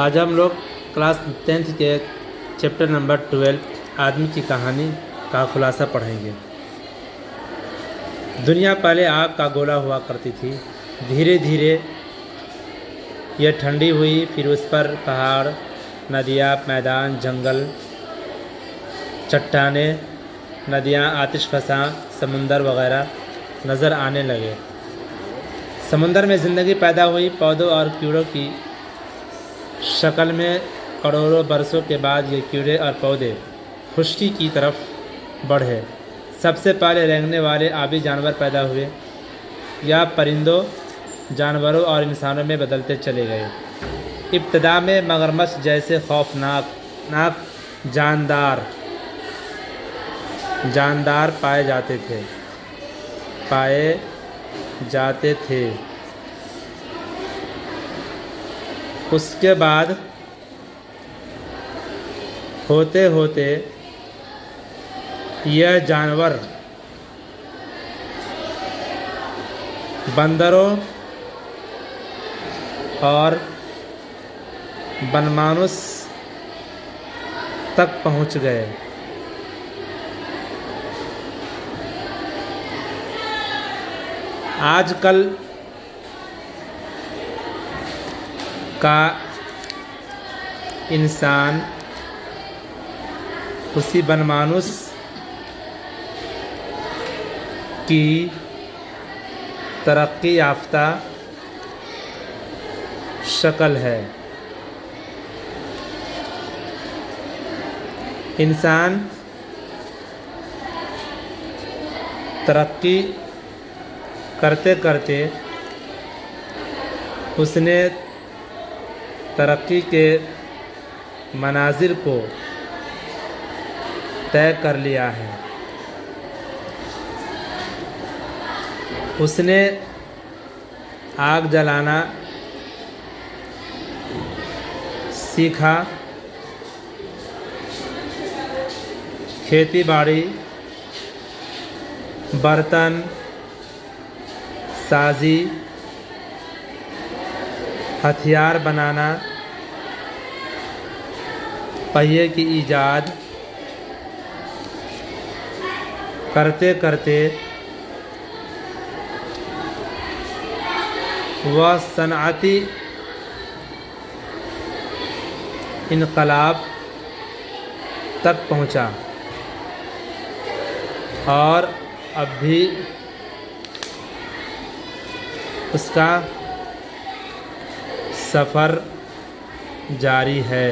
آج ہم لوگ کلاس 10th کے چیپٹر نمبر 12 آدمی کی کہانی کا خلاصہ پڑھیں گے۔ دنیا پہلے آگ کا گولا ہوا کرتی تھی، دھیرے دھیرے یہ ٹھنڈی ہوئی، پھر اس پر پہاڑ، ندیاں، میدان، جنگل، چٹانیں، ندیاں، آتش فشاں سمندر وغیرہ نظر آنے لگے۔ سمندر میں زندگی پیدا ہوئی، پودوں اور کیڑوں کی شکل میں۔ کروڑوں برسوں کے بعد یہ کیڑے اور پودے خشکی کی طرف بڑھے۔ سب سے پہلے رینگنے والے آبی جانور پیدا ہوئے، یا پرندوں، جانوروں اور انسانوں میں بدلتے چلے گئے۔ ابتدا میں مگرمچھ جیسے خوفناک جاندار پائے جاتے تھے۔ اس کے بعد ہوتے ہوتے یہ جانور بندروں اور بنمانوس تک پہنچ گئے۔ آج کل کا انسان اسی بنمانوس کی ترقی یافتہ شکل ہے۔ انسان ترقی کرتے کرتے اس نے ترقی کے منازل کو طے کر لیا ہے۔ اس نے آگ جلانا سیکھا، کھیتی باڑی، برتن سازی، ہتھیار بنانا، پہیے کی ایجاد کرتے کرتے وہ صنعتی انقلاب تک پہنچا، اور اب بھی اس کا سفر جاری ہے۔